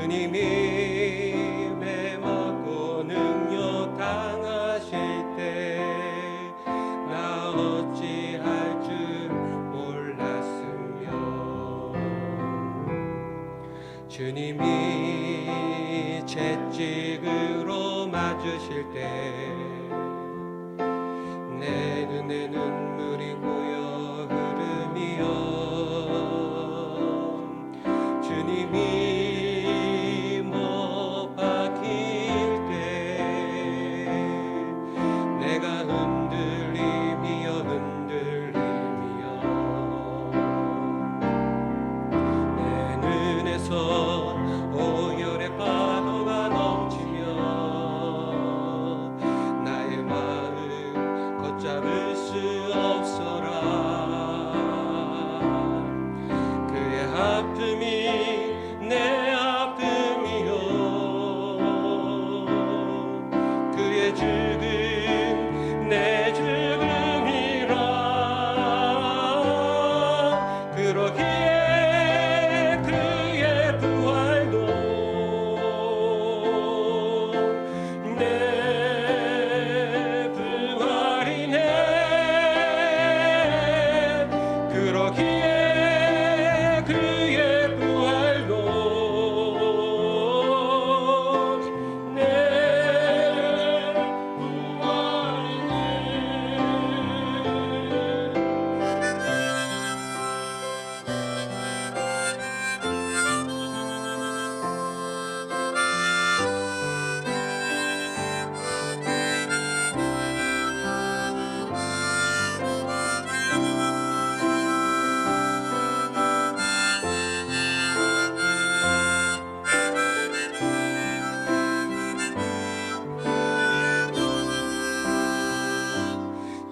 주님이 매맞고 능력 당하실 때 나 어찌할 줄 몰랐으며 주님이 채찍으로 맞으실 때 내 눈에 눈물이 고여 흐르며 주님이 못 박힐 때 내가 흔들리며 내 눈에서 오열의 파도가 넘치며 나의 마음 걷잡을 수 없어라. 그의 아픔이 내 아픔이요 그의 죽음 내 죽음이라. 그러기에 그의 부활도 내 부활이네. 그러기에 그의 부활도 내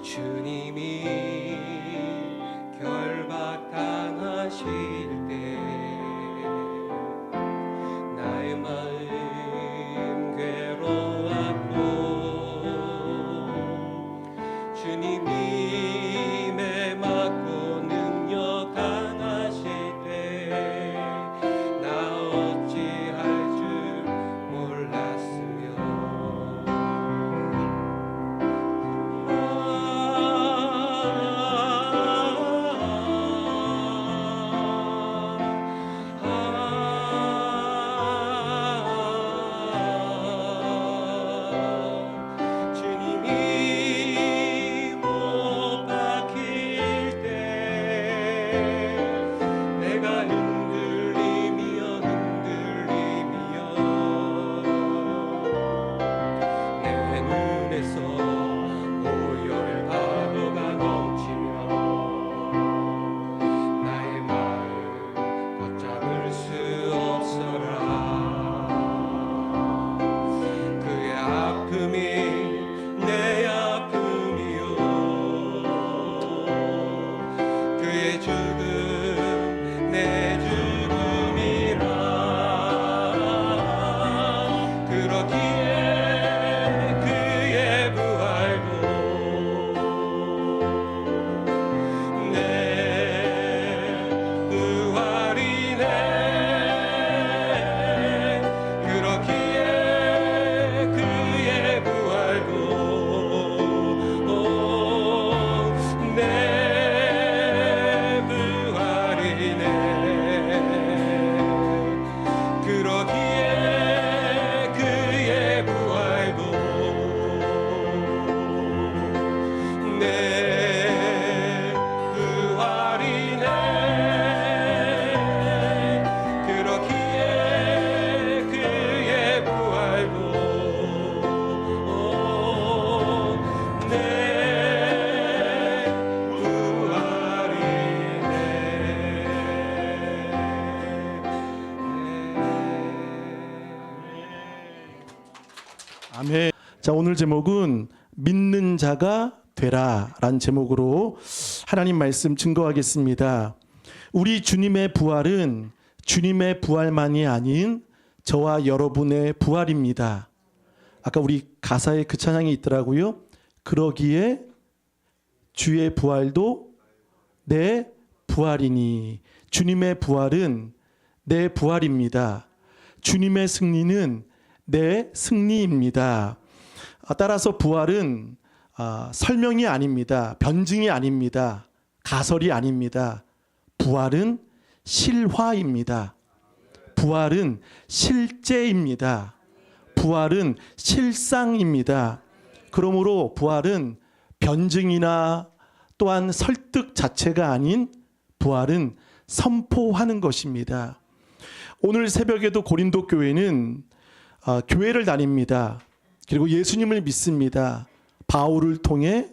주님이 결박당하실 때 나의 마음 괴로웠고 주님이 매맞고 능력 강하실 때 나 어찌할 줄 몰랐으며 주님이 못 박힐 때 내가 흔들리며 내 눈에서 오열의 파도가 넘치며 나의 마음 걷잡을 수 없어라. 그의 아픔이 내 아픔이요 그의 죽음 내 죽음이라. 그러기에 그의 부활도 내 부활이네. 그러기에 그의 부활도 내 부활이네. 그러기에 그의 부활도 내 부활이네. 그러기에 그의 부활도 내 아멘. 자, 오늘 제목은 믿는 자가 되라라는 제목으로 하나님 말씀 증거하겠습니다. 우리 주님의 부활은 주님의 부활만이 아닌 저와 여러분의 부활입니다. 아까 우리 가사에 그 찬양이 있더라고요. 그러기에 주의 부활도 내 부활이니. 주님의 부활은 내 부활입니다. 주님의 승리는 내 승리입니다. 따라서 부활은 설명이 아닙니다. 변증이 아닙니다. 가설이 아닙니다. 부활은 실화입니다. 부활은 실제입니다. 부활은 실상입니다. 그러므로 부활은 변증이나 또한 설득 자체가 아닌 부활은 선포하는 것입니다. 오늘 새벽에도 고린도 교회는 교회를 다닙니다. 그리고 예수님을 믿습니다. 바울을 통해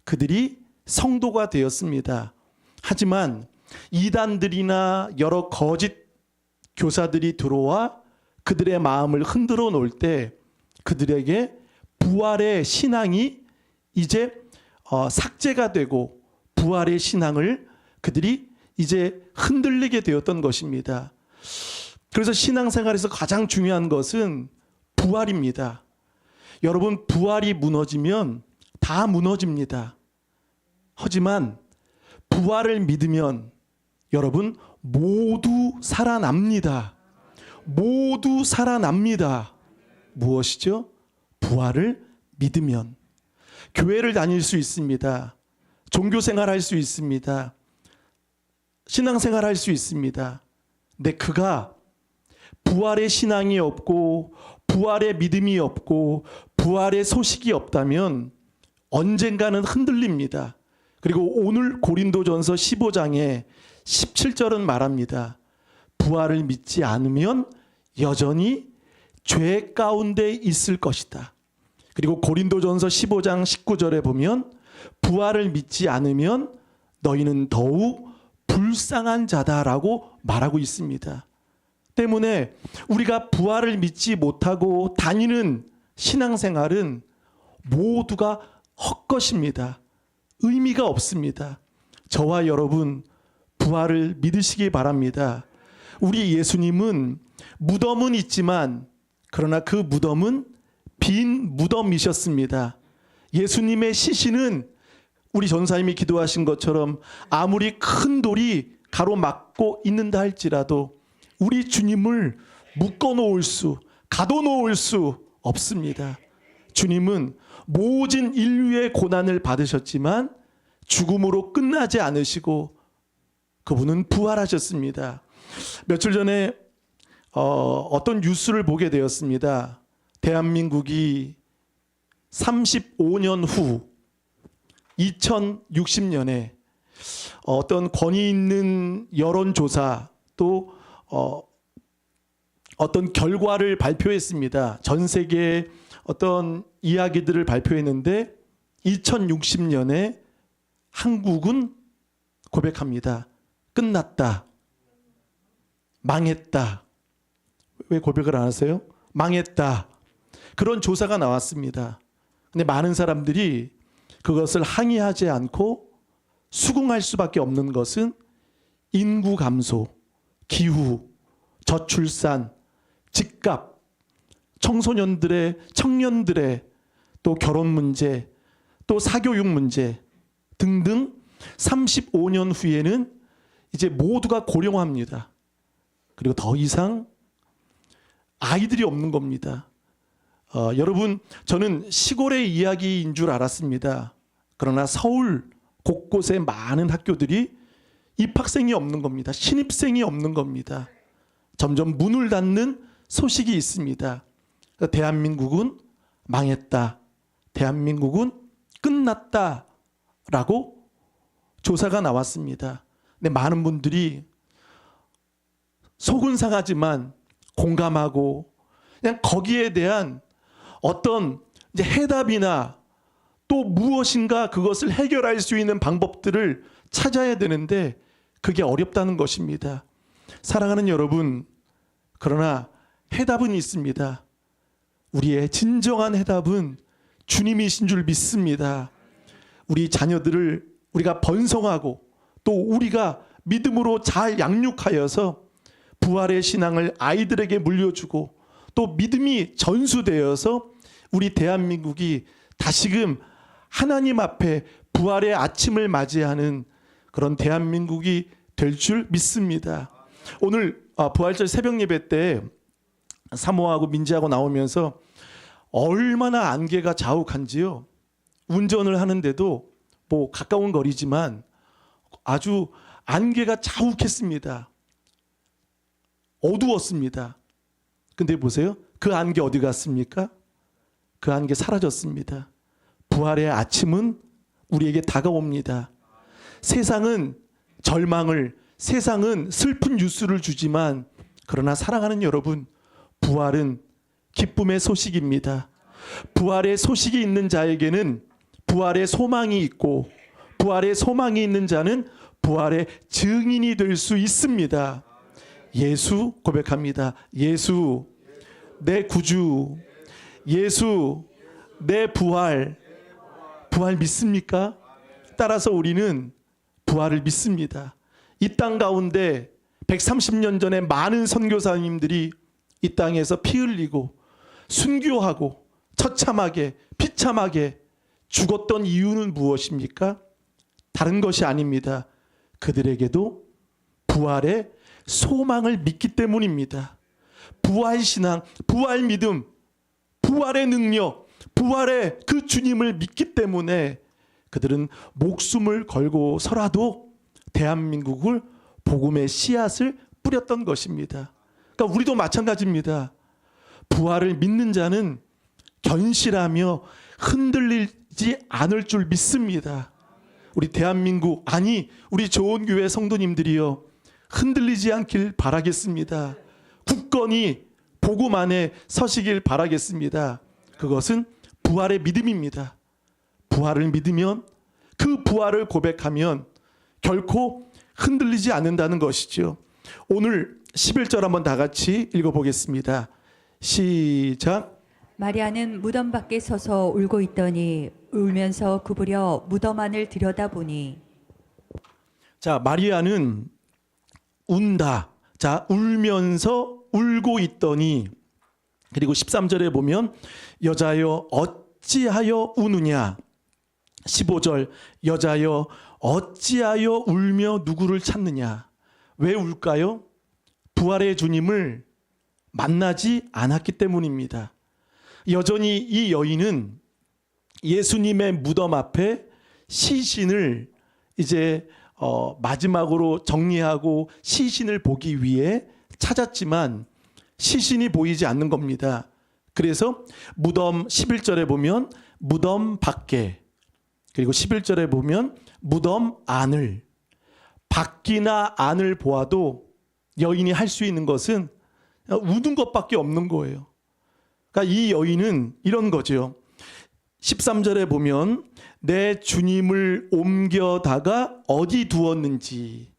그들이 성도가 되었습니다. 하지만 이단들이나 여러 거짓 교사들이 들어와 그들의 마음을 흔들어 놓을 때 그들에게 부활의 신앙이 이제 삭제가 되고 부활의 신앙을 그들이 이제 흔들리게 되었던 것입니다. 그래서 신앙생활에서 가장 중요한 것은 부활입니다. 여러분, 부활이 무너지면 다 무너집니다. 하지만 부활을 믿으면 여러분 모두 살아납니다. 모두 살아납니다. 무엇이죠? 부활을 믿으면 교회를 다닐 수 있습니다. 종교생활 할 수 있습니다. 신앙생활 할 수 있습니다. 근데 그가 부활의 신앙이 없고 부활의 믿음이 없고 부활의 소식이 없다면 언젠가는 흔들립니다. 그리고 오늘 고린도전서 15장에 17절은 말합니다. 부활을 믿지 않으면 여전히 죄 가운데 있을 것이다. 그리고 고린도전서 15장 19절에 보면 부활을 믿지 않으면 너희는 더욱 불쌍한 자다라고 말하고 있습니다. 때문에 우리가 부활을 믿지 못하고 다니는 신앙생활은 모두가 헛것입니다. 의미가 없습니다. 저와 여러분 부활을 믿으시기 바랍니다. 우리 예수님은 무덤은 있지만 그러나 그 무덤은 빈 무덤이셨습니다. 예수님의 시신은 우리 전사님이 기도하신 것처럼 아무리 큰 돌이 가로막고 있는다 할지라도 우리 주님을 묶어놓을 수, 가둬놓을 수 없습니다. 주님은 모진 인류의 고난을 받으셨지만 죽음으로 끝나지 않으시고 그분은 부활하셨습니다. 며칠 전에 어떤 뉴스를 보게 되었습니다. 대한민국이 35년 후 2060년에 어떤 권위 있는 여론조사 또 어떤 결과를 발표했습니다. 전 세계의 어떤 이야기들을 발표했는데 2060년에 한국은 고백합니다. 끝났다. 망했다. 왜 고백을 안 하세요? 망했다. 그런 조사가 나왔습니다. 근데 많은 사람들이 그것을 항의하지 않고 수긍할 수밖에 없는 것은 인구 감소, 기후, 저출산, 집값, 청소년들의, 청년들의 또 결혼 문제, 또 사교육 문제 등등 35년 후에는 이제 모두가 고령화합니다. 그리고 더 이상 아이들이 없는 겁니다. 여러분, 저는 시골의 이야기인 줄 알았습니다. 그러나 서울 곳곳에 많은 학교들이 입학생이 없는 겁니다. 신입생이 없는 겁니다. 점점 문을 닫는 소식이 있습니다. 대한민국은 망했다. 대한민국은 끝났다라고 조사가 나왔습니다. 근데 많은 분들이 속은 상하지만 공감하고 그냥 거기에 대한 어떤 이제 해답이나 또 무엇인가 그것을 해결할 수 있는 방법들을 찾아야 되는데 그게 어렵다는 것입니다. 사랑하는 여러분, 그러나 해답은 있습니다. 우리의 진정한 해답은 주님이신 줄 믿습니다. 우리 자녀들을 우리가 번성하고 또 우리가 믿음으로 잘 양육하여서 부활의 신앙을 아이들에게 물려주고 또 믿음이 전수되어서 우리 대한민국이 다시금 하나님 앞에 부활의 아침을 맞이하는 그런 대한민국이 될 줄 믿습니다. 오늘 부활절 새벽 예배 때 사모하고 민지하고 나오면서 얼마나 안개가 자욱한지요. 운전을 하는데도 뭐 가까운 거리지만 아주 안개가 자욱했습니다. 어두웠습니다. 근데 보세요. 그 안개 어디 갔습니까? 그 안개 사라졌습니다. 부활의 아침은 우리에게 다가옵니다. 세상은 절망을, 세상은 슬픈 뉴스를 주지만 그러나 사랑하는 여러분, 부활은 기쁨의 소식입니다. 부활의 소식이 있는 자에게는 부활의 소망이 있고, 부활의 소망이 있는 자는 부활의 증인이 될 수 있습니다. 예수 고백합니다. 예수 내 구주, 예수 내 부활. 부활 믿습니까? 따라서 우리는 부활을 믿습니다. 이 땅 가운데 130년 전에 많은 선교사님들이 이 땅에서 피 흘리고 순교하고 처참하게 비참하게 죽었던 이유는 무엇입니까? 다른 것이 아닙니다. 그들에게도 부활의 소망을 믿기 때문입니다. 부활 신앙, 부활 믿음, 부활의 능력, 부활의 그 주님을 믿기 때문에 그들은 목숨을 걸고서라도 대한민국을 복음의 씨앗을 뿌렸던 것입니다. 그러니까 우리도 마찬가지입니다. 부활을 믿는 자는 견실하며 흔들리지 않을 줄 믿습니다. 우리 대한민국, 아니 우리 좋은 교회 성도님들이요, 흔들리지 않길 바라겠습니다. 굳건히 복음 안에 서시길 바라겠습니다. 그것은 부활의 믿음입니다. 부활을 믿으면, 그 부활을 고백하면 결코 흔들리지 않는다는 것이죠. 오늘 11절 한번 다 같이 읽어보겠습니다. 시작. 마리아는 무덤 밖에 서서 울고 있더니 울면서 구부려 무덤 안을 들여다보니. 자, 마리아는 운다. 자, 울면서 울고 있더니, 그리고 13절에 보면 여자여 어찌하여 우느냐. 15절 여자여 어찌하여 울며 누구를 찾느냐. 왜 울까요? 부활의 주님을 만나지 않았기 때문입니다. 여전히 이 여인은 예수님의 무덤 앞에 시신을 이제 마지막으로 정리하고 시신을 보기 위해 찾았지만 시신이 보이지 않는 겁니다. 그래서 무덤 11절에 보면 무덤 밖에, 그리고 11절에 보면 무덤 안을, 밖이나 안을 보아도 여인이 할 수 있는 것은 우는 것밖에 없는 거예요. 그러니까 이 여인은 이런 거죠. 13절에 보면 내 주님을 옮겨다가 어디 두었는지,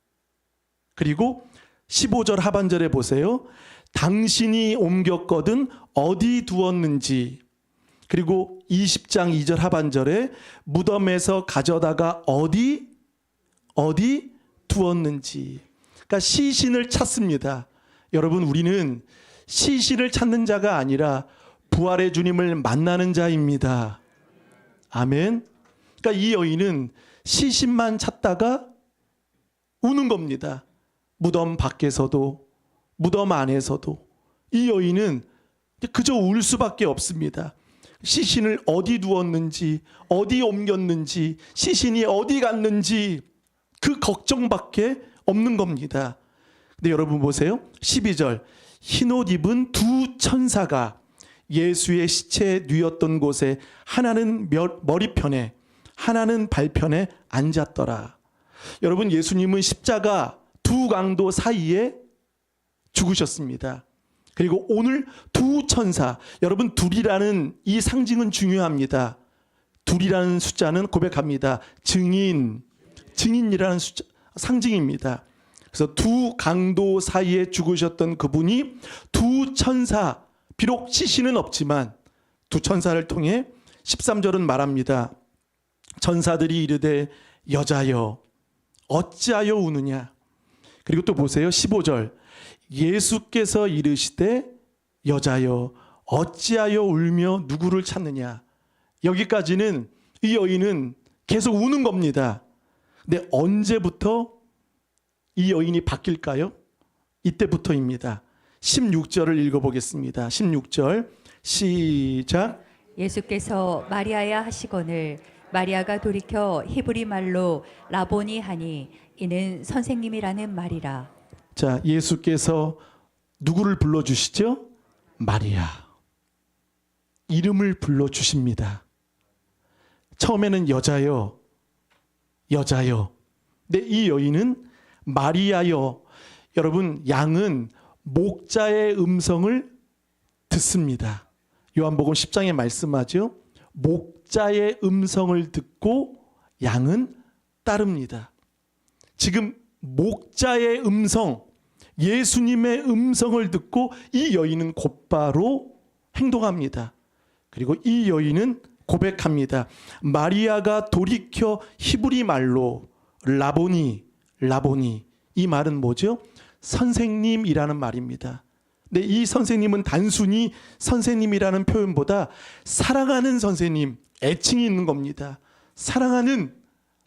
그리고 15절 하반절에 보세요. 당신이 옮겼거든 어디 두었는지, 그리고 20장 2절 하반절에 무덤에서 가져다가 어디 두었는지. 그러니까 시신을 찾습니다. 여러분, 우리는 시신을 찾는 자가 아니라 부활의 주님을 만나는 자입니다. 아멘. 그러니까 이 여인은 시신만 찾다가 우는 겁니다. 무덤 밖에서도 무덤 안에서도 이 여인은 그저 울 수밖에 없습니다. 시신을 어디 두었는지, 어디 옮겼는지, 시신이 어디 갔는지 그 걱정밖에 없는 겁니다. 근데 여러분 보세요. 12절 흰옷 입은 두 천사가 예수의 시체에 누웠던 곳에 하나는 머리편에 하나는 발편에 앉았더라. 여러분, 예수님은 십자가 두 강도 사이에 죽으셨습니다. 그리고 오늘 두 천사, 여러분 둘이라는 이 상징은 중요합니다. 둘이라는 숫자는 고백합니다. 증인이라는 숫자, 상징입니다. 그래서 두 강도 사이에 죽으셨던 그분이 두 천사, 비록 시신은 없지만 두 천사를 통해 13절은 말합니다. 천사들이 이르되 여자여 어찌하여 우느냐. 그리고 또 보세요. 15절 예수께서 이르시되 여자여 어찌하여 울며 누구를 찾느냐. 여기까지는 이 여인은 계속 우는 겁니다. 근데 언제부터 이 여인이 바뀔까요? 이때부터입니다. 16절을 읽어보겠습니다. 16절 시작. 예수께서 마리아야 하시거늘 마리아가 돌이켜 히브리 말로 라보니 하니 이는 선생님이라는 말이라. 자, 예수께서 누구를 불러주시죠? 마리아. 이름을 불러주십니다. 처음에는 여자여, 여자여. 근데 이 여인은 마리아여. 여러분, 양은 목자의 음성을 듣습니다. 요한복음 10장에 말씀하죠. 목자의 음성을 듣고 양은 따릅니다. 지금 목자의 음성, 예수님의 음성을 듣고 이 여인은 곧바로 행동합니다. 그리고 이 여인은 고백합니다. 마리아가 돌이켜 히브리 말로 라보니, 라보니. 이 말은 뭐죠? 선생님이라는 말입니다. 근데 이 선생님은 단순히 선생님이라는 표현보다 사랑하는 선생님, 애칭이 있는 겁니다. 사랑하는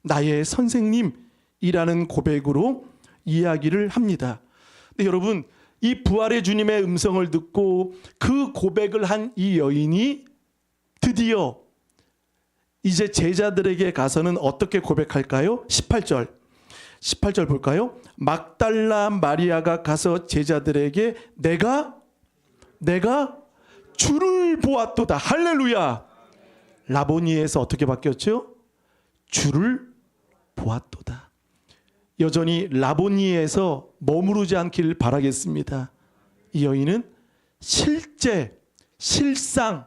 나의 선생님이라는 고백으로 이야기를 합니다. 근데 여러분, 이 부활의 주님의 음성을 듣고 그 고백을 한 이 여인이 드디어 이제 제자들에게 가서는 어떻게 고백할까요? 18절 볼까요? 막달라 마리아가 가서 제자들에게 내가 주를 보았도다. 할렐루야. 라보니에서 어떻게 바뀌었죠? 주를 보았도다. 여전히 라보니에서 머무르지 않기를 바라겠습니다. 이 여인은 실상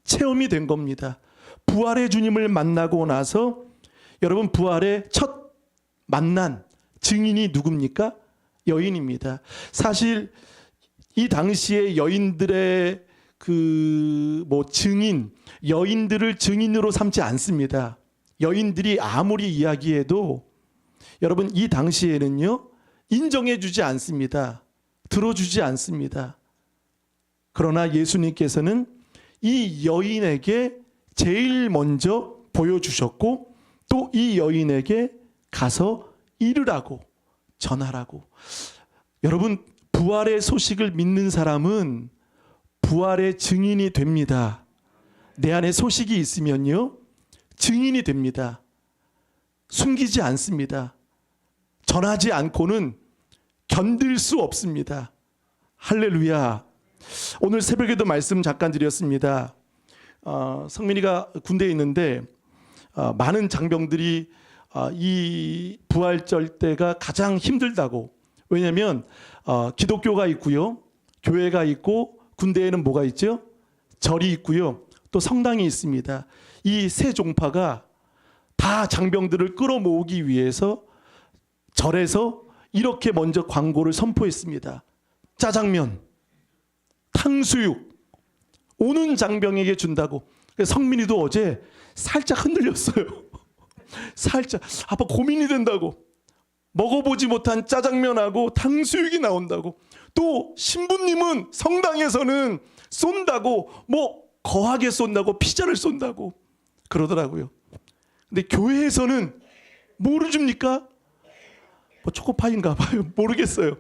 체험이 된 겁니다. 부활의 주님을 만나고 나서 여러분, 부활의 첫 만난 증인이 누굽니까? 여인입니다. 사실 이 당시에 여인들의 증인, 여인들을 증인으로 삼지 않습니다. 여인들이 아무리 이야기해도 여러분, 이 당시에는요, 인정해 주지 않습니다. 들어주지 않습니다. 그러나 예수님께서는 이 여인에게 제일 먼저 보여주셨고 또 이 여인에게 가서 이르라고, 전하라고. 여러분, 부활의 소식을 믿는 사람은 부활의 증인이 됩니다. 내 안에 소식이 있으면요, 증인이 됩니다. 숨기지 않습니다. 전하지 않고는 견딜 수 없습니다. 할렐루야. 오늘 새벽에도 말씀 잠깐 드렸습니다. 성민이가 군대에 있는데 많은 장병들이 이 부활절 때가 가장 힘들다고. 왜냐하면 기독교가 있고요, 교회가 있고, 군대에는 뭐가 있죠? 절이 있고요, 또 성당이 있습니다. 이 세 종파가 다 장병들을 끌어모으기 위해서 절에서 이렇게 먼저 광고를 선포했습니다. 짜장면, 탕수육 오는 장병에게 준다고. 성민이도 어제 살짝 흔들렸어요. 살짝 아빠 고민이 된다고. 먹어보지 못한 짜장면하고 탕수육이 나온다고. 또 신부님은 성당에서는 쏜다고, 뭐 거하게 쏜다고, 피자를 쏜다고 그러더라고요. 근데 교회에서는 뭐를 줍니까? 뭐 초코파이인가 봐요. 모르겠어요.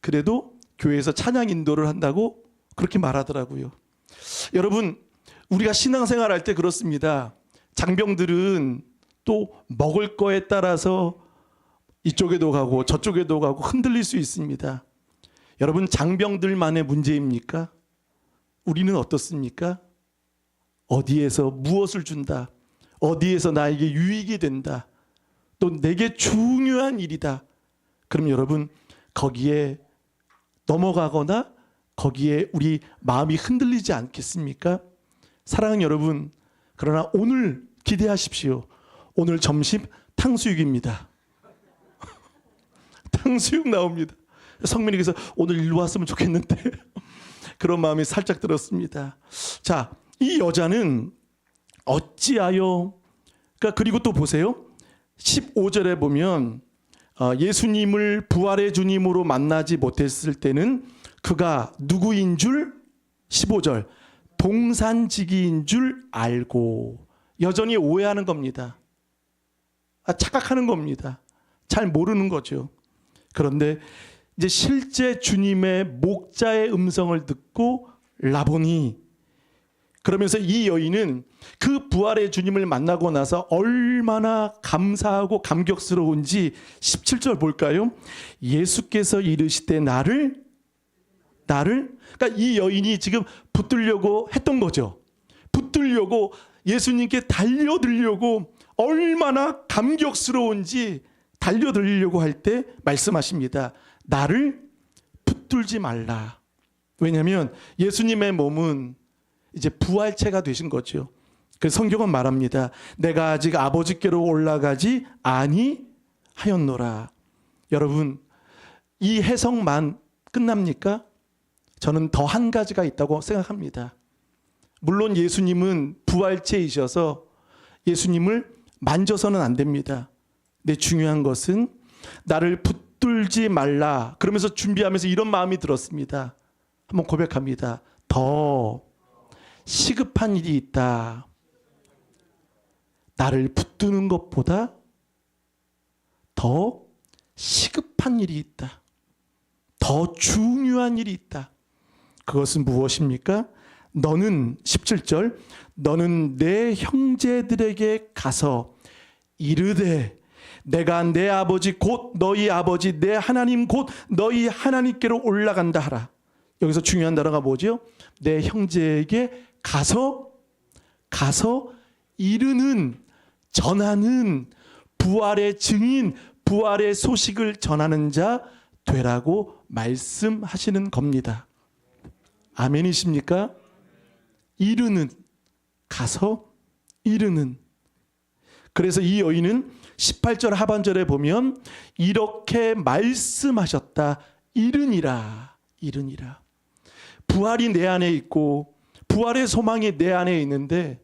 그래도 교회에서 찬양 인도를 한다고 그렇게 말하더라고요. 여러분, 우리가 신앙생활 할 때 그렇습니다. 장병들은 또 먹을 거에 따라서 이쪽에도 가고 저쪽에도 가고 흔들릴 수 있습니다. 여러분, 장병들만의 문제입니까? 우리는 어떻습니까? 어디에서 무엇을 준다, 어디에서 나에게 유익이 된다, 또 내게 중요한 일이다. 그럼 여러분, 거기에 넘어가거나 거기에 우리 마음이 흔들리지 않겠습니까? 사랑하는 여러분, 그러나 오늘 기대하십시오. 오늘 점심 탕수육입니다. 탕수육 나옵니다. 성민이께서 오늘 일로 왔으면 좋겠는데 그런 마음이 살짝 들었습니다. 자, 이 여자는 어찌하여, 그리고 또 보세요. 15절에 보면 예수님을 부활의 주님으로 만나지 못했을 때는 그가 누구인 줄, 15절, 동산지기인 줄 알고. 여전히 오해하는 겁니다. 착각하는 겁니다. 잘 모르는 거죠. 그런데 이제 실제 주님의 목자의 음성을 듣고 라보니, 그러면서 이 여인은 그 부활의 주님을 만나고 나서 얼마나 감사하고 감격스러운지 17절 볼까요? 예수께서 이르시되 나를 그러니까 이 여인이 지금 붙들려고 했던 거죠. 붙들려고 예수님께 달려들려고 얼마나 감격스러운지 달려들려고 할 때 말씀하십니다. 나를 붙들지 말라. 왜냐하면 예수님의 몸은 이제 부활체가 되신 거죠. 그래서 성경은 말합니다. 내가 아직 아버지께로 올라가지 아니하였노라. 여러분, 이 해석만 끝납니까? 저는 더 한 가지가 있다고 생각합니다. 물론 예수님은 부활체이셔서 예수님을 만져서는 안 됩니다. 근데 중요한 것은 나를 붙들지 말라. 그러면서 준비하면서 이런 마음이 들었습니다. 한번 고백합니다. 더 시급한 일이 있다. 나를 붙드는 것보다 더 시급한 일이 있다. 더 중요한 일이 있다. 그것은 무엇입니까? 너는 17절 너는 내 형제들에게 가서 이르되 내가 내 아버지 곧 너희 아버지 내 하나님 곧 너희 하나님께로 올라간다 하라. 여기서 중요한 단어가 뭐죠? 내 형제에게 가서 이르는, 전하는, 부활의 증인, 부활의 소식을 전하는 자 되라고 말씀하시는 겁니다. 아멘이십니까? 이르는, 가서 이르는. 그래서 이 여인은 18절 하반절에 보면 이렇게 말씀하셨다. 이르니라. 부활이 내 안에 있고 부활의 소망이 내 안에 있는데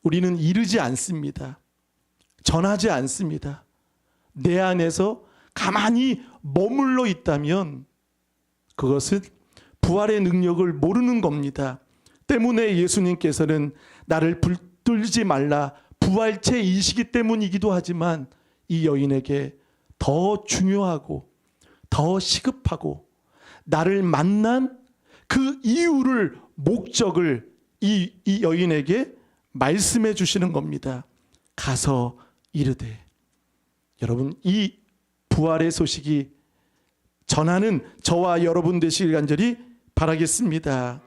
우리는 이르지 않습니다. 전하지 않습니다. 내 안에서 가만히 머물러 있다면 그것은 부활의 능력을 모르는 겁니다. 때문에 예수님께서는 나를 붙들지 말라, 부활체이시기 때문이기도 하지만 이 여인에게 더 중요하고 더 시급하고 나를 만난 그 이유를, 목적을 이 여인에게 말씀해 주시는 겁니다. 가서 이르되. 여러분, 이 부활의 소식이 전하는 저와 여러분 되시길 간절히 바라겠습니다.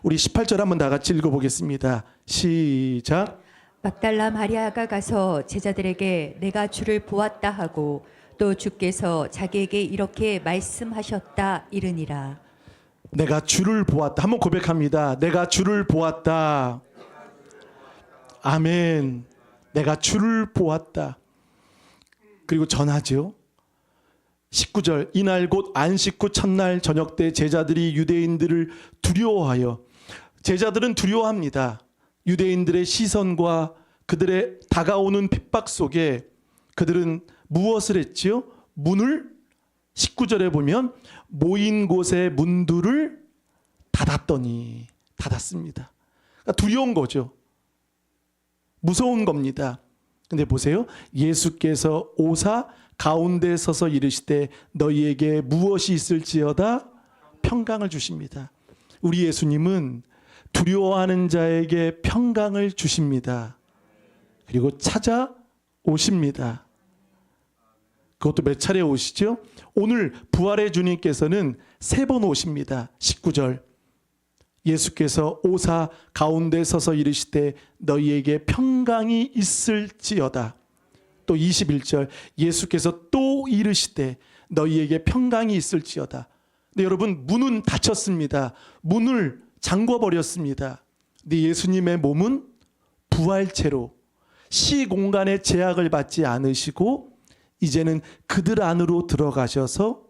우리 18절 한번 다 같이 읽어보겠습니다. 시작. 막달라 마리아가 가서 제자들에게 내가 주를 보았다 하고 또 주께서 자기에게 이렇게 말씀하셨다 이르니라. 내가 주를 보았다. 한번 고백합니다. 내가 주를 보았다. 아멘. 내가 주를 보았다. 그리고 전하죠. 19절 이날 곧 안식 후 첫날 저녁 때 제자들이 유대인들을 두려워하여, 제자들은 두려워합니다. 유대인들의 시선과 그들의 다가오는 핍박 속에 그들은 무엇을 했지요? 문을 19절에 보면 모인 곳의 문들을 닫았습니다. 그러니까 두려운 거죠. 무서운 겁니다. 근데 보세요. 예수께서 오사 가운데 서서 이르시되 너희에게 무엇이 있을지어다 평강을 주십니다. 우리 예수님은 두려워하는 자에게 평강을 주십니다. 그리고 찾아오십니다. 그것도 몇 차례 오시죠? 오늘 부활의 주님께서는 3번 오십니다. 19절 예수께서 오사 가운데 서서 이르시되 너희에게 평강이 있을지어다. 또 21절 예수께서 또 이르시되 너희에게 평강이 있을지어다. 근데 여러분, 문은 닫혔습니다. 문을 잠궈버렸습니다. 근데 예수님의 몸은 부활체로 시공간의 제약을 받지 않으시고 이제는 그들 안으로 들어가셔서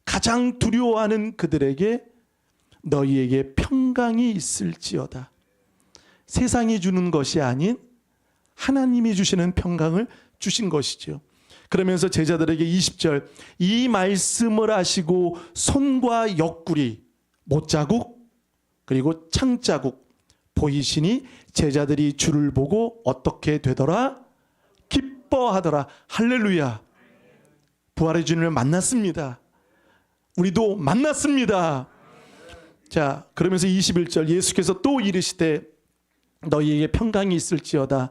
가장 두려워하는 그들에게 너희에게 평강이 있을지어다. 세상이 주는 것이 아닌 하나님이 주시는 평강을 주신 것이죠. 그러면서 제자들에게 20절 이 말씀을 하시고 손과 옆구리, 못자국 그리고 창자국 보이시니 제자들이 주를 보고 어떻게 되더라? 기뻐하더라. 할렐루야. 부활의 주님을 만났습니다. 우리도 만났습니다. 자, 그러면서 21절 예수께서 또 이르시되 너희에게 평강이 있을지어다.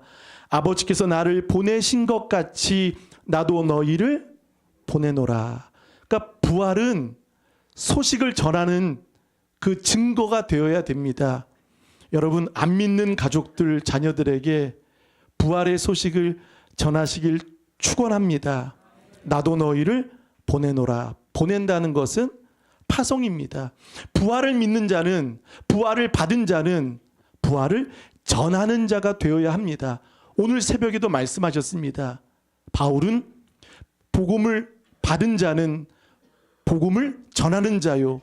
아버지께서 나를 보내신 것 같이 나도 너희를 보내노라. 그러니까 부활은 소식을 전하는 그 증거가 되어야 됩니다. 여러분, 안 믿는 가족들, 자녀들에게 부활의 소식을 전하시길 축원합니다. 나도 너희를 보내노라. 보낸다는 것은 파송입니다. 부활을 믿는 자는, 부활을 받은 자는 부활을 전하는 자가 되어야 합니다. 오늘 새벽에도 말씀하셨습니다. 바울은 복음을 받은 자는 복음을 전하는 자요,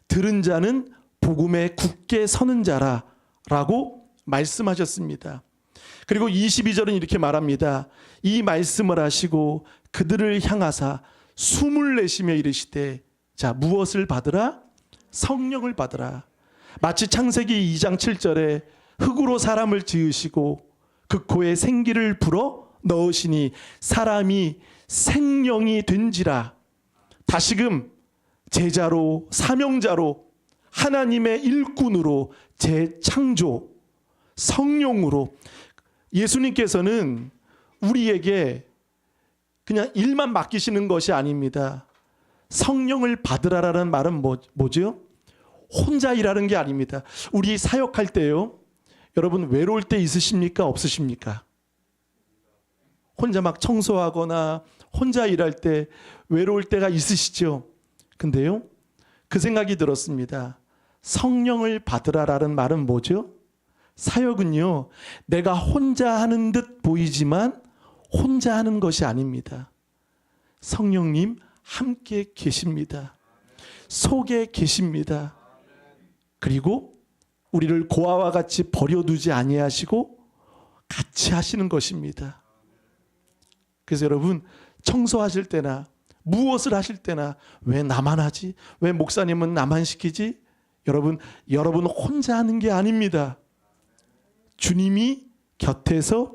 들은 자는 복음에 굳게 서는 자라라고 말씀하셨습니다. 그리고 22절은 이렇게 말합니다. 이 말씀을 하시고 그들을 향하사 숨을 내쉬며 이르시되 자, 무엇을 받으라? 성령을 받으라. 마치 창세기 2장 7절에 흙으로 사람을 지으시고 그 코에 생기를 불어 넣으시니 사람이 생명이 된지라. 다시금 제자로, 사명자로, 하나님의 일꾼으로, 재창조, 성령으로. 예수님께서는 우리에게 그냥 일만 맡기시는 것이 아닙니다. 성령을 받으라라는 말은 뭐죠? 혼자 일하는 게 아닙니다. 우리 사역할 때요, 여러분 외로울 때 있으십니까? 없으십니까? 혼자 막 청소하거나 혼자 일할 때 외로울 때가 있으시죠? 근데요, 그 생각이 들었습니다. 성령을 받으라라는 말은 뭐죠? 사역은요, 내가 혼자 하는 듯 보이지만 혼자 하는 것이 아닙니다. 성령님 함께 계십니다. 속에 계십니다. 그리고 우리를 고아와 같이 버려두지 아니하시고 같이 하시는 것입니다. 그래서 여러분, 청소하실 때나 무엇을 하실 때나 왜 나만 하지? 왜 목사님은 나만 시키지? 여러분 혼자 하는 게 아닙니다. 주님이 곁에서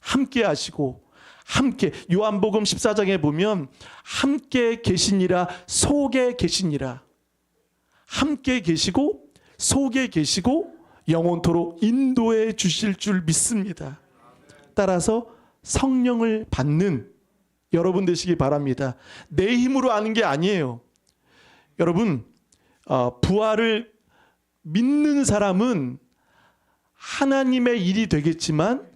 함께 하시고, 함께, 요한복음 14장에 보면 함께 계시니라, 속에 계시니라. 함께 계시고 속에 계시고 영원토록 인도해 주실 줄 믿습니다. 따라서 성령을 받는 여러분 되시기 바랍니다. 내 힘으로 아는 게 아니에요. 여러분, 부활을 믿는 사람은 하나님의 일이 되겠지만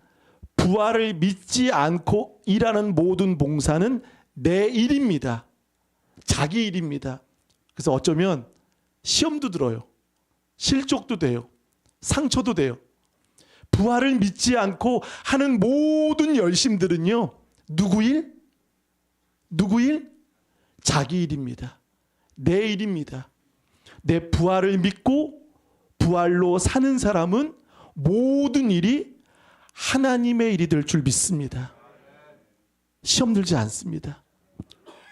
부활을 믿지 않고 일하는 모든 봉사는 내 일입니다. 자기 일입니다. 그래서 어쩌면 시험도 들어요. 실족도 돼요. 상처도 돼요. 부활을 믿지 않고 하는 모든 열심들은요, 누구 일? 누구 일? 자기 일입니다. 내 일입니다. 내 부활을 믿고 부활로 사는 사람은 모든 일이 하나님의 일이 될 줄 믿습니다. 시험 들지 않습니다.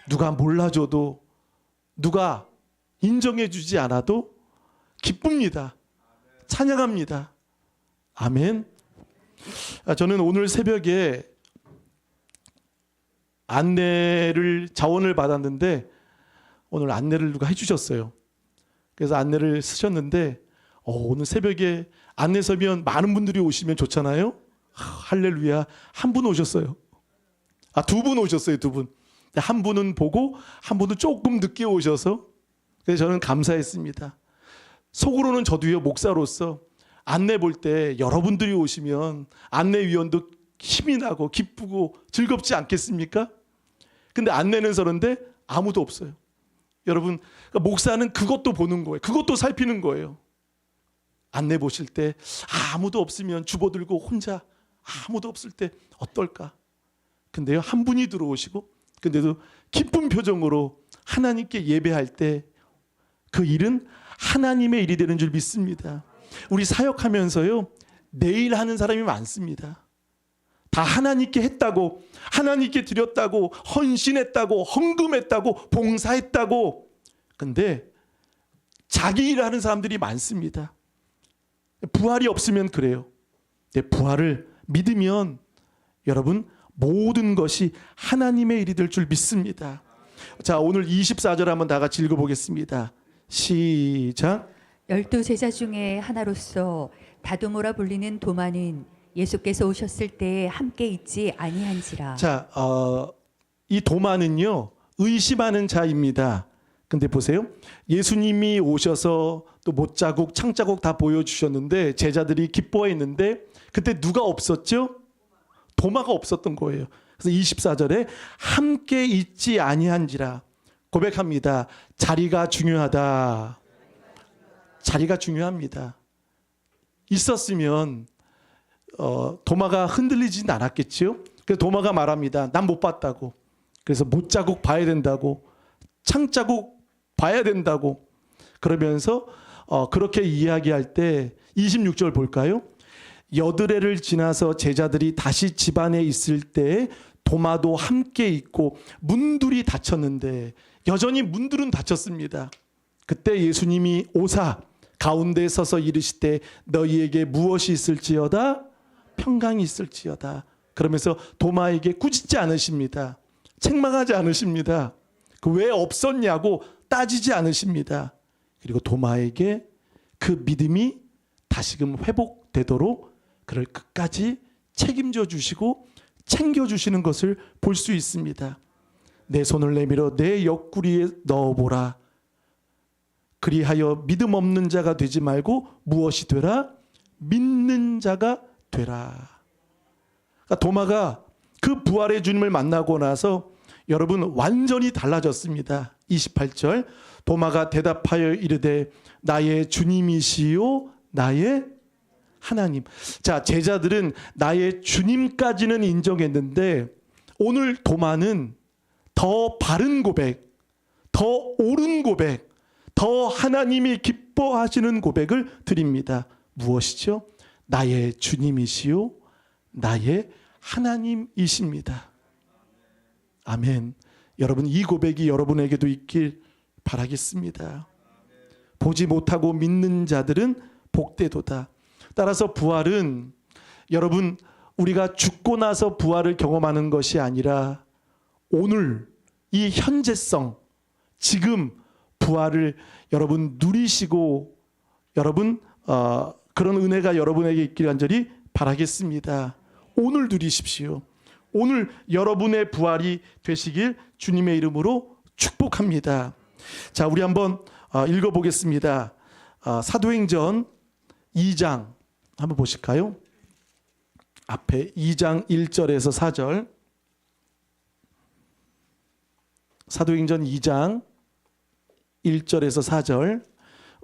누가 몰라줘도, 누가 인정해 주지 않아도 기쁩니다. 찬양합니다. 아멘. 저는 오늘 새벽에 자원을 받았는데 오늘 안내를 누가 해주셨어요. 그래서 안내를 쓰셨는데 오늘 새벽에 안내 서면 많은 분들이 오시면 좋잖아요. 할렐루야. 한 분 오셨어요. 두 분 오셨어요. 두 분. 한 분은 보고 한 분은 조금 늦게 오셔서, 그래서 저는 감사했습니다. 속으로는 저도요, 목사로서 안내 볼 때 여러분들이 오시면 안내위원도 힘이 나고 기쁘고 즐겁지 않겠습니까? 근데 안내는 서는데 아무도 없어요. 여러분, 그러니까 목사는 그것도 보는 거예요. 그것도 살피는 거예요. 안내 보실 때 아무도 없으면 주보들고 혼자, 아무도 없을 때 어떨까? 근데요, 한 분이 들어오시고, 근데도 기쁜 표정으로 하나님께 예배할 때 그 일은 하나님의 일이 되는 줄 믿습니다. 우리 사역하면서요, 내일 하는 사람이 많습니다. 다 하나님께 했다고, 하나님께 드렸다고, 헌신했다고, 헌금했다고, 봉사했다고. 근데 자기 일을 하는 사람들이 많습니다. 부활이 없으면 그래요. 부활을 믿으면 여러분 모든 것이 하나님의 일이 될 줄 믿습니다. 자, 오늘 24절 한번 다 같이 읽어보겠습니다. 시작. 12제자 중에 하나로서 다두모라 불리는 도마는 예수께서 오셨을 때에 함께 있지 아니한지라. 자, 이 도마는요, 의심하는 자입니다. 근데 보세요. 예수님이 오셔서 또 못자국, 창자국 다 보여주셨는데 제자들이 기뻐했는데 그때 누가 없었죠? 도마가 없었던 거예요. 그래서 24절에 함께 있지 아니한지라 고백합니다. 자리가 중요하다. 자리가 중요합니다. 있었으면 도마가 흔들리진 않았겠지요. 그래서 도마가 말합니다. 난 못 봤다고. 그래서 못자국 봐야 된다고. 창자국 봐야 된다고. 그러면서 그렇게 이야기할 때 26절 볼까요? 여드레를 지나서 제자들이 다시 집안에 있을 때 도마도 함께 있고 문들이 닫혔는데 여전히 문들은 닫혔습니다. 그때 예수님이 오사 가운데 서서 이르시되 너희에게 무엇이 있을지어다 평강이 있을지어다. 그러면서 도마에게 꾸짖지 않으십니다. 책망하지 않으십니다. 그 왜 없었냐고 따지지 않으십니다. 그리고 도마에게 그 믿음이 다시금 회복되도록 그를 끝까지 책임져 주시고 챙겨 주시는 것을 볼 수 있습니다. 내 손을 내밀어 내 옆구리에 넣어보라. 그리하여 믿음 없는 자가 되지 말고 무엇이 되라? 믿는 자가 되라. 그러니까 도마가 그 부활의 주님을 만나고 나서 여러분 완전히 달라졌습니다. 28절 도마가 대답하여 이르되 나의 주님이시요 나의 하나님. 자, 제자들은 나의 주님까지는 인정했는데 오늘 도마는 더 바른 고백, 더 옳은 고백, 더 하나님이 기뻐하시는 고백을 드립니다. 무엇이죠? 나의 주님이시요 나의 하나님이십니다. 아멘. 여러분 이 고백이 여러분에게도 있길 바라겠습니다. 보지 못하고 믿는 자들은 복되도다. 따라서 부활은 여러분 우리가 죽고 나서 부활을 경험하는 것이 아니라 오늘 이 현재성 지금 부활을 여러분 누리시고 여러분 그런 은혜가 여러분에게 있길 간절히 바라겠습니다. 오늘 누리십시오. 오늘 여러분의 부활이 되시길 주님의 이름으로 축복합니다. 자, 우리 한번 읽어보겠습니다. 사도행전 2장 한번 보실까요? 앞에 2장 1절에서 4절. 사도행전 2장 1절에서 4절.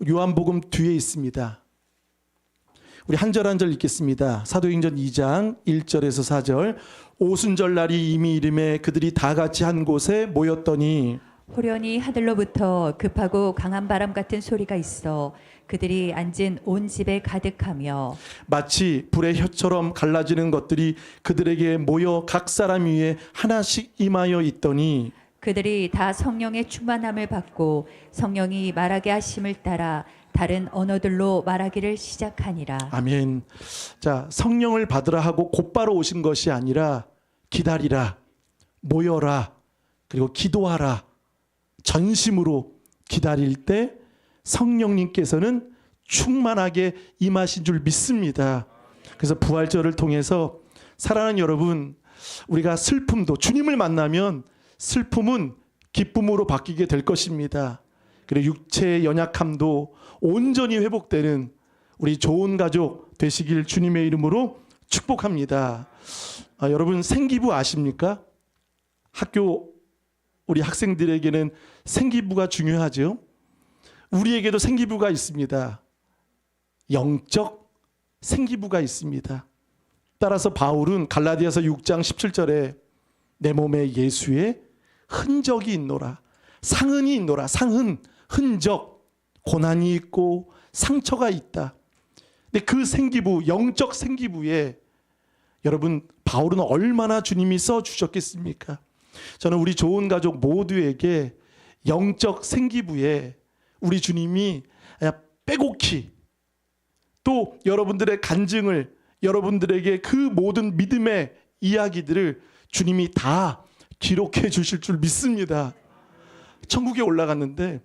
요한복음 뒤에 있습니다. 우리 한 절 한 절 읽겠습니다. 사도행전 2장 1절에서 4절. 오순절 날이 이미 이름에 그들이 다 같이 한 곳에 모였더니 호련히 하늘로부터 급하고 강한 바람 같은 소리가 있어 그들이 앉은 온 집에 가득하며 마치 불의 혀처럼 갈라지는 것들이 그들에게 모여 각 사람 위에 하나씩 임하여 있더니 그들이 다 성령의 충만함을 받고 성령이 말하게 하심을 따라 다른 언어들로 말하기를 시작하니라. 아멘. 자, 성령을 받으라 하고 곧바로 오신 것이 아니라 기다리라, 모여라, 그리고 기도하라. 전심으로 기다릴 때 성령님께서는 충만하게 임하신 줄 믿습니다. 그래서 부활절을 통해서 사랑하는 여러분, 우리가 슬픔도 주님을 만나면 슬픔은 기쁨으로 바뀌게 될 것입니다. 그리고 육체의 연약함도 온전히 회복되는 우리 좋은 가족 되시길 주님의 이름으로 축복합니다. 여러분 생기부 아십니까? 학교 우리 학생들에게는 생기부가 중요하죠. 우리에게도 생기부가 있습니다. 영적 생기부가 있습니다. 따라서 바울은 갈라디아서 6장 17절에 내 몸에 예수의 흔적이 있노라. 상흔이 있노라. 상흔, 흔적, 고난이 있고 상처가 있다. 근데 그 생기부, 영적 생기부에 여러분 바울은 얼마나 주님이 써주셨겠습니까? 저는 우리 좋은 가족 모두에게 영적 생기부에 우리 주님이 빼곡히 또 여러분들의 간증을 여러분들에게 그 모든 믿음의 이야기들을 주님이 다 기록해 주실 줄 믿습니다. 천국에 올라갔는데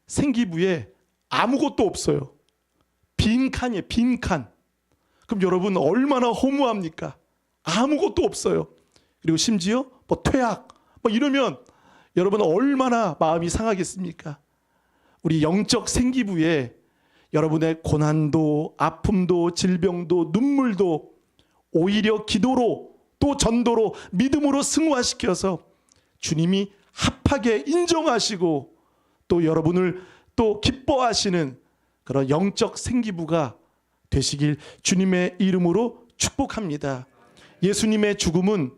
생기부에 아무것도 없어요. 빈 칸이에요. 빈 칸. 그럼 여러분 얼마나 허무합니까? 아무것도 없어요. 그리고 심지어 뭐 퇴학 뭐 이러면 여러분 얼마나 마음이 상하겠습니까? 우리 영적 생기부에 여러분의 고난도, 아픔도, 질병도, 눈물도 오히려 기도로 또 전도로 믿음으로 승화시켜서 주님이 합하게 인정하시고 또 여러분을 또 기뻐하시는 그런 영적 생기부가 되시길 주님의 이름으로 축복합니다. 예수님의 죽음은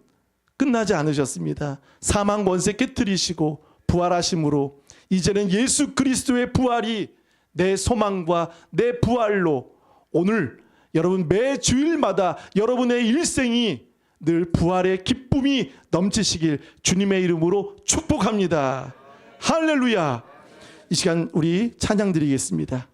끝나지 않으셨습니다. 사망 권세 깨뜨리시고 부활하심으로 이제는 예수 그리스도의 부활이 내 소망과 내 부활로 오늘 여러분 매 주일마다 여러분의 일생이 늘 부활의 기쁨이 넘치시길 주님의 이름으로 축복합니다. 할렐루야. 이 시간 우리 찬양 드리겠습니다.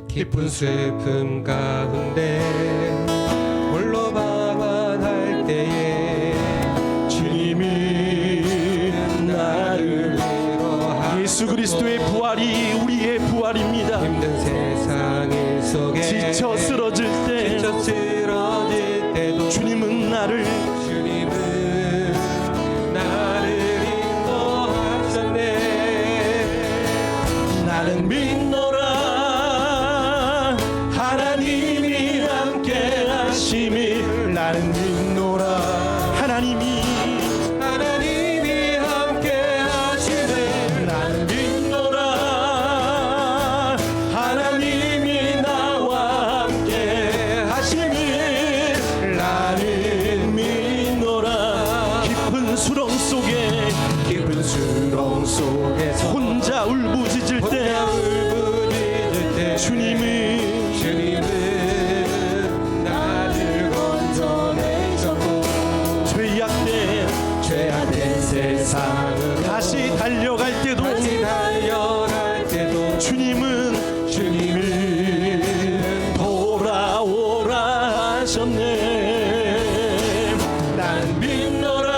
깊은 슬픔 가운데 홀로 방황할 때에 주님이 나를 위로하시고 예수 그리스도의 부활이 우리의 부활입니다. 힘든 세상 속에 지쳐 쓰러질 때 때도 주님은 나를 인도하셨네. 나는 믿노라 하나님이 함께 하심이 나는 믿노라 하나님이 함께 하시네. 나는 믿노라 하나님이 나와 함께 하심이 나는 믿노라 깊은 수렁 속에서 혼자 울부짖을 때 주님은 나를 건져내셨고 죄악된 세상을 다시 달려갈 때도 주님은 돌아오라 하셨네. 난 믿노라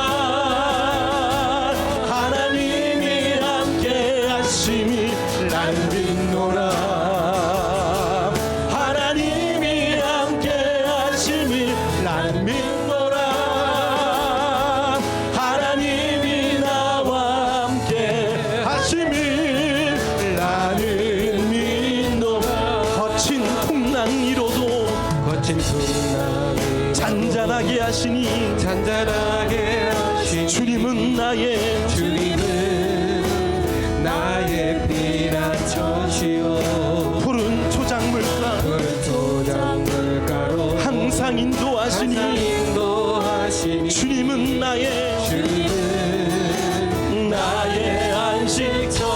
하나님이 함께 하심이 난 믿노라 하나님이 함께 하심이 난 믿노라 하나님이 나와 함께 하심이 나는 믿노라. 거친 풍랑이로도 잔잔하게 하시니 주님은 나의 피난처시오. 푸른 초장물가로 항상 인도하시니 주님은 나의 안식.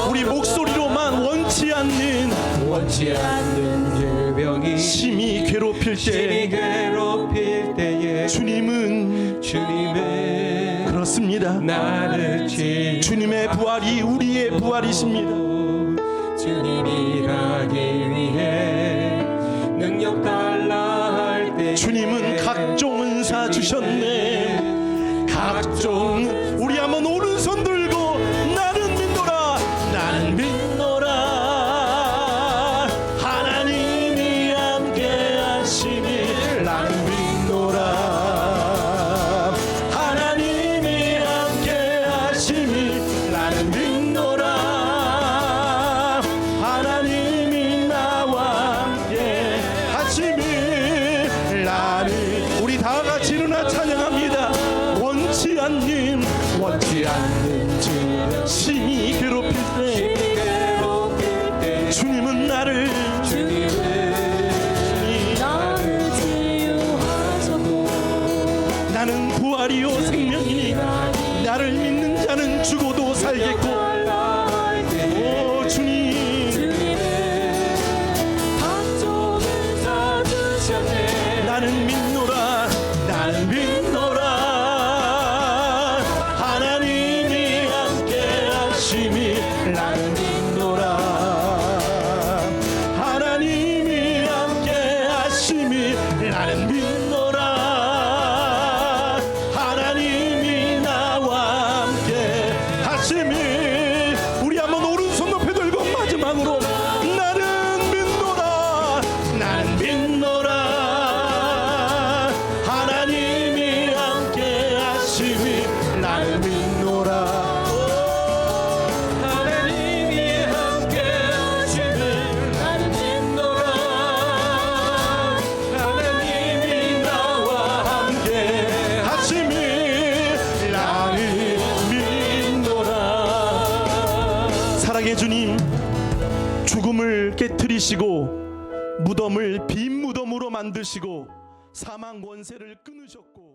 우리 목소리로만 원치 않는 질병이 심히 괴롭힐 때에 주님은 그렇습니다. 나를 주님의 부활이 우리의 부활이십니다. 주님이 가기 위해 능력 달라 할 때 주님은 각종 은사 주셨네. 각종 우리 한번 오른손 들고 나는 믿노라 나는 믿노라 하나님이 함께 하시니 나는 믿노라 하나님이 함께 하시니 나는 믿노라 하나님이 나와 함께 하시니 나는 우리 다 같이 일어나 찬양합니다. 원치 않는 사랑의 주님, 죽음을 깨뜨리시고 무덤을 빈 무덤으로 만드시고 사망 권세를 끊으셨고